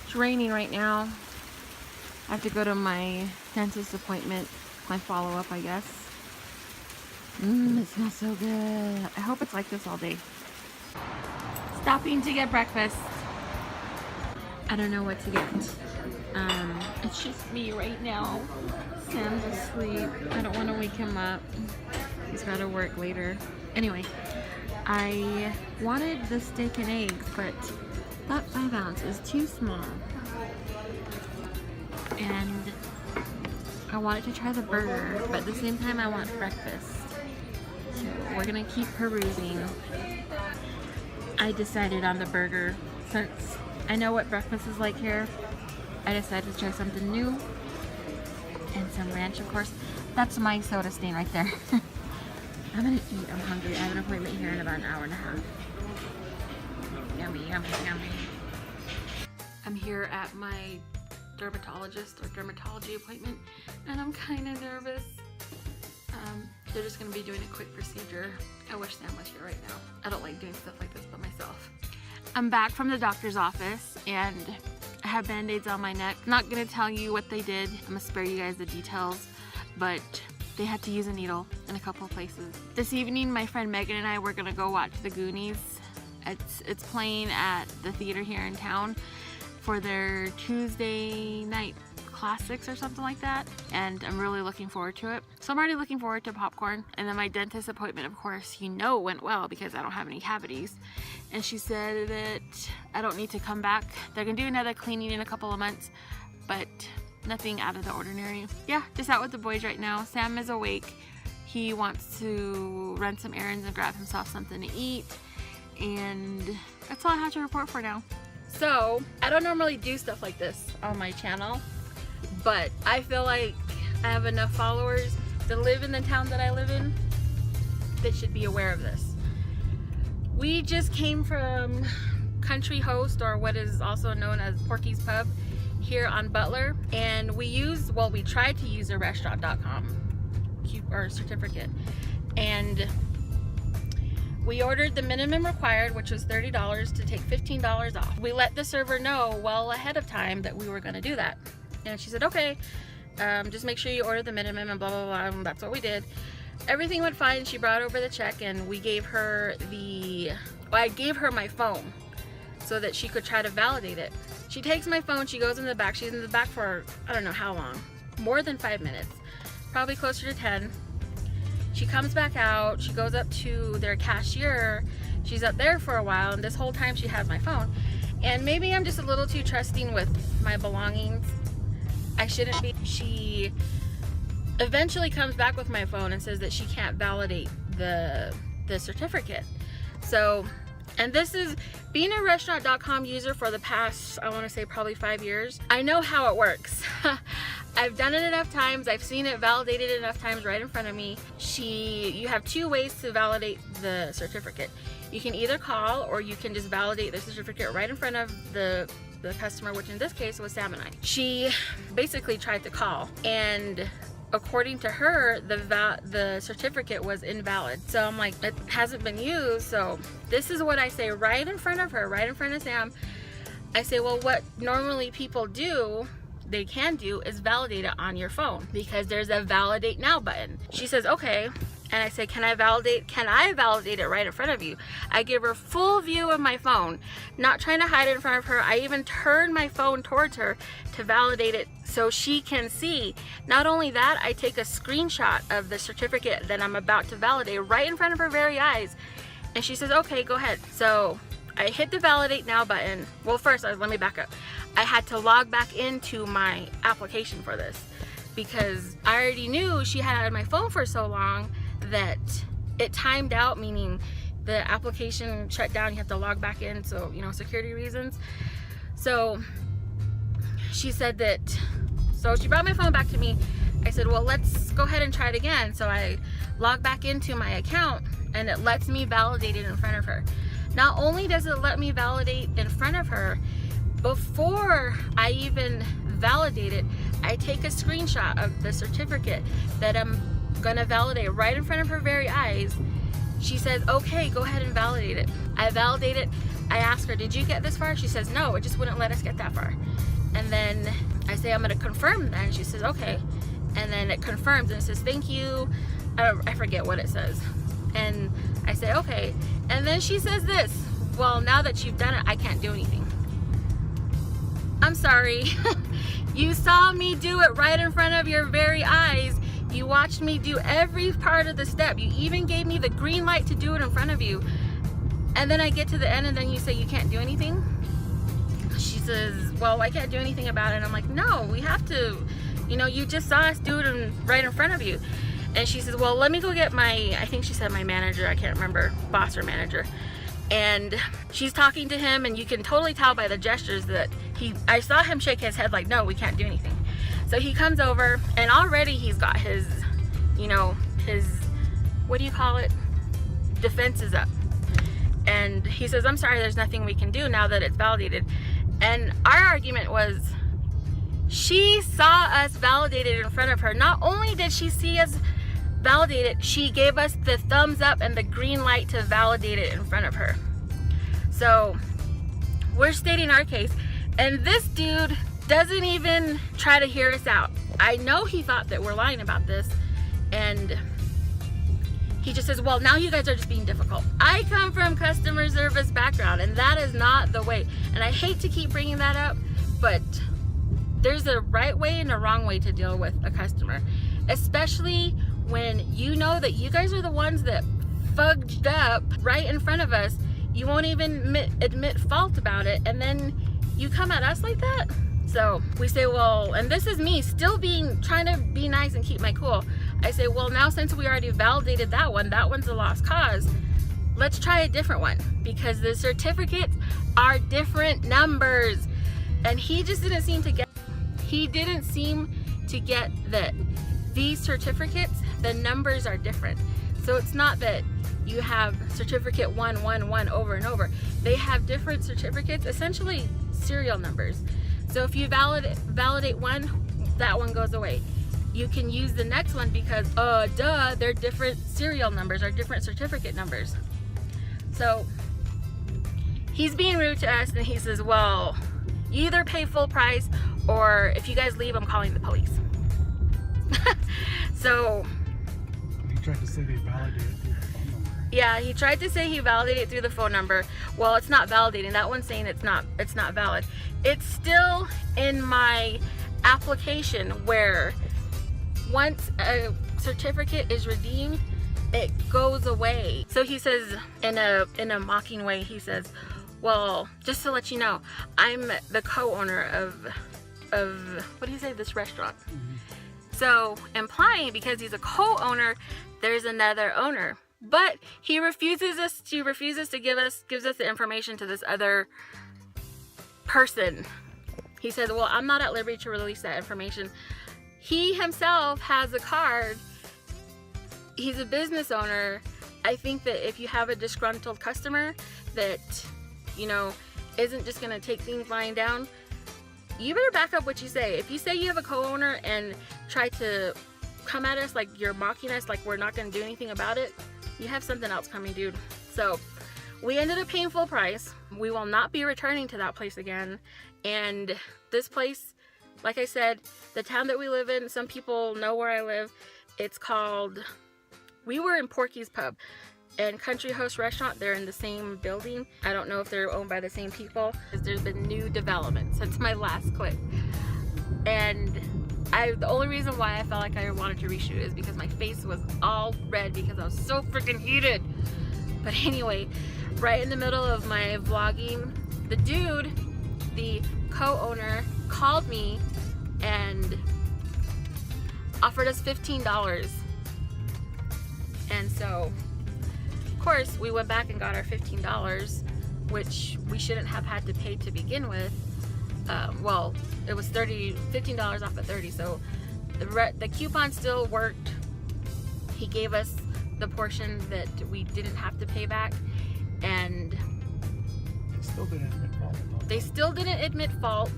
It's raining right now. I have to go to my dentist appointment, my follow-up, I guess. It smells so good. I hope it's like this all day. Stopping to get breakfast. I don't know what to get. It's just me right now. Sam's asleep. I don't want to wake him up. He's got to work later. Anyway, I wanted the steak and eggs, but that 5 ounce is too small. And I wanted to try the burger, but at the same time I want breakfast. So we're gonna keep perusing. I decided on the burger. Since I know what breakfast is like here, I decided to try something new. And some ranch, of course. That's my soda stain right there. I'm gonna eat, I'm hungry. I have an appointment here in about an hour and a half. Yummy, yummy, yummy. I'm here at my dermatologist or dermatology appointment, and I'm kind of nervous. They're just going to be doing a quick procedure. I wish Sam was here right now. I don't like doing stuff like this by myself. I'm back from the doctor's office, and I have band-aids on my neck. I'm not going to tell you what they did. I'm going to spare you guys the details, but they had to use a needle in a couple of places. This evening, my friend Megan and I were going to go watch The Goonies. It's playing at the theater here in town for their Tuesday night classics or something like that, and I'm really looking forward to it. So I'm already looking forward to popcorn. And then my dentist appointment, of course, went well because I don't have any cavities, and she said that I don't need to come back. They're gonna do another cleaning in a couple of months, but nothing out of the ordinary. Yeah, just out with the boys right now. Sam is awake. He wants to run some errands and grab himself something to eat, and that's all I have to report for now. So, I don't normally do stuff like this on my channel, but I feel like I have enough followers that live in the town that I live in that should be aware of this. We just came from Country Host, or what is also known as Porky's Pub, here on Butler, and we tried to use a restaurant.com or certificate, and we ordered the minimum required, which was $30, to take $15 off. We let the server know well ahead of time that we were going to do that. And she said, okay, just make sure you order the minimum and blah, blah, blah. And that's what we did. Everything went fine. She brought over the check, and we gave her I gave her my phone so that she could try to validate it. She takes my phone, she goes in the back. She's in the back for, I don't know how long, more than 5 minutes, probably closer to 10. She comes back out, she goes up to their cashier, she's up there for a while, and this whole time she has my phone. And maybe I'm just a little too trusting with my belongings. I shouldn't be. She eventually comes back with my phone and says that she can't validate the certificate. So, and this is being a restaurant.com user for the past, I want to say probably 5 years. I know how it works. I've done it enough times. I've seen it validated enough times right in front of me. You have 2 ways to validate the certificate. You can either call, or you can just validate the certificate right in front of the customer, which in this case was Sam and I. She basically tried to call, and according to her, the certificate was invalid. So I'm like, it hasn't been used. So this is what I say right in front of her, right in front of Sam. I say, well, what normally people do, they can do, is validate it on your phone, because there's a validate now button. She says, okay. And I say, can I validate it right in front of you? I give her full view of my phone, not trying to hide it in front of her. I even turn my phone towards her to validate it so she can see. Not only that, I take a screenshot of the certificate that I'm about to validate right in front of her very eyes. And she says, okay, go ahead. So I hit the validate now button. Well, first, let me back up. I had to log back into my application for this, because I already knew she had my phone for so long that it timed out, meaning the application shut down. You have to log back in, so, you know, security reasons. So she said that, so she brought my phone back to me. I said, well, let's go ahead and try it again. So I log back into my account, and it lets me validate it in front of her. Not only does it let me validate in front of her, before I even validate it, I take a screenshot of the certificate that I'm gonna validate right in front of her very eyes. She says, okay, go ahead and validate it. I validate it. I ask her, did you get this far? She says, no, it just wouldn't let us get that far. And then I say, I'm gonna confirm then. She says, okay. And then it confirms and it says, thank you. I forget what it says. And I say, okay. And then she says this, well, now that you've done it, I can't do anything. I'm sorry. You saw me do it right in front of your very eyes. You watched me do every part of the step. You even gave me the green light to do it in front of you. And then I get to the end and then you say you can't do anything? She says, well, I can't do anything about it. And I'm like, no, we have to. You know, you just saw us do it right in front of you. And she says, well, let me go get my, I think she said my manager, I can't remember, boss or manager. And she's talking to him, and you can totally tell by the gestures that I saw him shake his head like, no, we can't do anything. So he comes over, and already he's got his, you know, his, what do you call it? Defenses up. And he says, I'm sorry, there's nothing we can do now that it's validated. And our argument was, she saw us validated in front of her. Not only did she see us validated, she gave us the thumbs up and the green light to validate it in front of her. So we're stating our case, and this dude doesn't even try to hear us out. I know he thought that we're lying about this, and he just says, well, now you guys are just being difficult. I come from customer service background, and that is not the way. And I hate to keep bringing that up, but there's a right way and a wrong way to deal with a customer, especially when you know that you guys are the ones that fudged up right in front of us. You won't even admit fault about it, and then you come at us like that. So we say, well, and this is me still trying to be nice and keep my cool. I say, well, now since we already validated that one's a lost cause. Let's try a different one, because the certificates are different numbers. And he just didn't seem to get that these certificates, the numbers are different. So it's not that you have certificate 111 over and over. They have different certificates, essentially serial numbers. So if you validate one, that one goes away. You can use the next one because, they're different serial numbers or different certificate numbers. So he's being rude to us, and he says, well, you either pay full price, or if you guys leave, I'm calling the police. So he tried to say they validated it through the phone number. Yeah, he tried to say he validated it through the phone number. Well, it's not validating. That one's saying it's not valid. It's still in my application where once a certificate is redeemed, it goes away. So he says in a mocking way, he says, well, just to let you know, I'm the co-owner of what do you say, this restaurant. Mm-hmm. So implying because he's a co-owner, there's another owner. But he refuses to gives us the information to this other person. He says, well, I'm not at liberty to release that information. He himself has a card. He's a business owner. I think that if you have a disgruntled customer that, you know, isn't just gonna take things lying down, you better back up what you say. If you say you have a co-owner and try to come at us like you're mocking us, like we're not gonna do anything about it, you have something else coming, dude. So we ended up paying full price. We will not be returning to that place again. And this place, like I said, the town that we live in, some people know where I live. It's called, we were in Porky's Pub and Country Host Restaurant. They're in the same building. I don't know if they're owned by the same people, because there's been new development since my last clip. And the only reason why I felt like I wanted to reshoot is because my face was all red because I was so freaking heated. But anyway, right in the middle of my vlogging, the dude, the co-owner, called me and offered us $15. And so, of course, we went back and got our $15, which we shouldn't have had to pay to begin with. Well, it was $15 off of 30, so the coupon still worked. He gave us the portion that we didn't have to pay back, and they still didn't admit fault.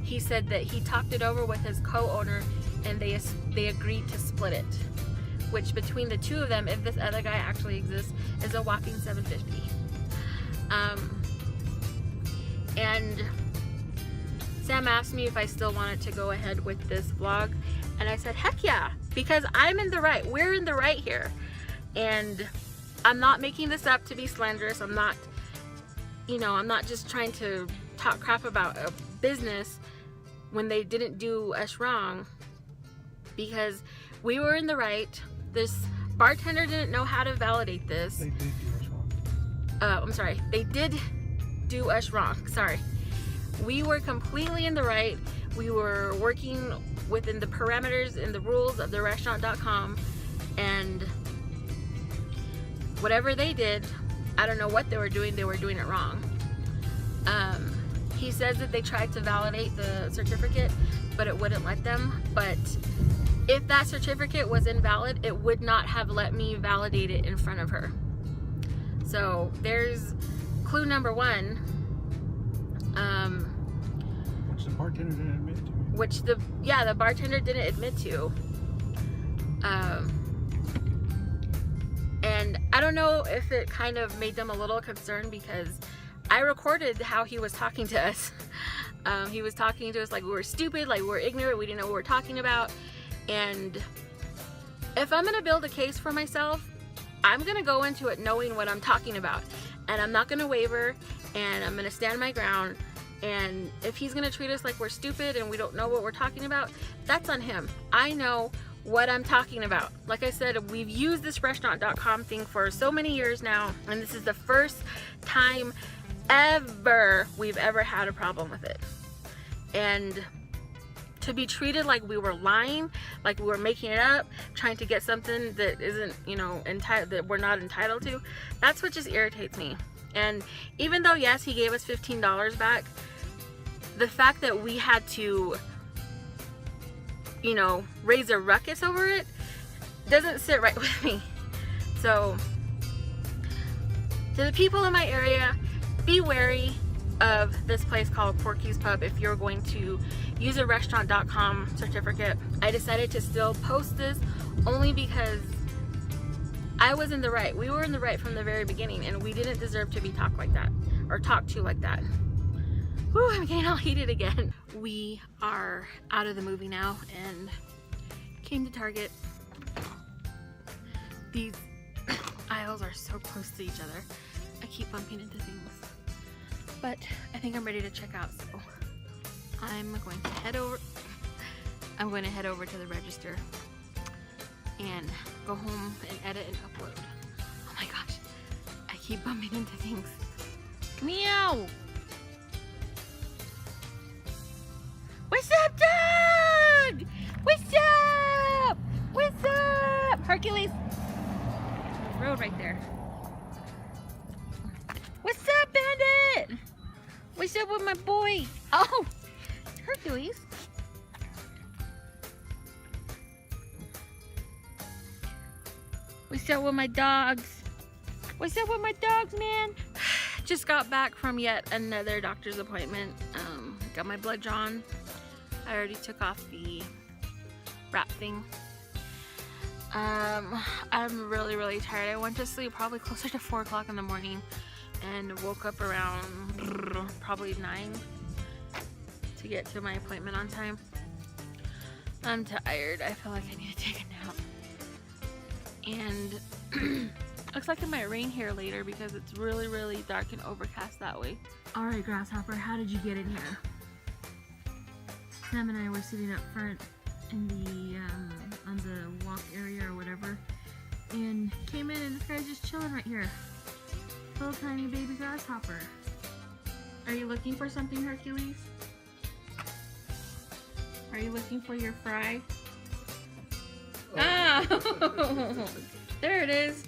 He said that he talked it over with his co-owner, and they agreed to split it, which between the two of them, if this other guy actually exists, is a whopping $750. And Sam asked me if I still wanted to go ahead with this vlog, and I said heck yeah, because I'm in the right. We're in the right here, and I'm not making this up to be slanderous. I'm not, you know, I'm not just trying to talk crap about a business when they didn't do us wrong, because we were in the right. This bartender didn't know how to validate this. They did do us wrong. I'm sorry, they did do us wrong. Sorry. We were completely in the right. We were working within the parameters and the rules of the restaurant.com, and whatever they did, I don't know what they were doing it wrong. He says that they tried to validate the certificate, but it wouldn't let them. But if that certificate was invalid, it would not have let me validate it in front of her. So there's clue number one. Which the bartender didn't admit to. Which the bartender didn't admit to. And I don't know if it kind of made them a little concerned, because I recorded how he was talking to us. He was talking to us like we were stupid, like we were ignorant, we didn't know what we were talking about. And if I'm gonna build a case for myself, I'm gonna go into it knowing what I'm talking about, and I'm not gonna waver, and I'm gonna stand my ground. And if he's gonna treat us like we're stupid and we don't know what we're talking about, that's on him. I know what I'm talking about. Like I said, we've used this restaurant.com thing for so many years now, and this is the first time ever we've ever had a problem with it. And to be treated like we were lying, like we were making it up, trying to get something that isn't, you know, that we're not entitled to, that's what just irritates me. And even though, yes, he gave us $15 back, the fact that we had to, you know, raise a ruckus over it doesn't sit right with me. So to the people in my area, be wary of this place called Porky's Pub if you're going to use a restaurant.com certificate. I decided to still post this only because I was in the right. We were in the right from the very beginning, and we didn't deserve to be talked like that or talked to like that. Whew, I'm getting all heated again. We are out of the movie now and came to Target. These aisles are so close to each other. I keep bumping into things. But I think I'm ready to check out, so I'm going to head over to the register and go home and edit and upload. Oh my gosh, I keep bumping into things. Meow! What's up, dog? What's up? What's up? Hercules. Road right there. What's up, Bandit? What's up with my boy? Oh, Hercules. What's up with my dogs? What's up with my dogs, man? Just got back from yet another doctor's appointment. Got my blood drawn. I already took off the wrap thing. I'm really tired. I went to sleep probably closer to 4 o'clock in the morning and woke up around probably 9 to get to my appointment on time. I'm tired. I feel like I need to take a nap. And looks like it might rain here later because it's really dark and overcast that way. Alright, Grasshopper, how did you get in here? Sam and I were sitting up front in the on the walk area or whatever, and came in and this guy's just chilling right here. Little tiny baby grasshopper. Are you looking for something, Hercules? Are you looking for your fry? Oh, there it is.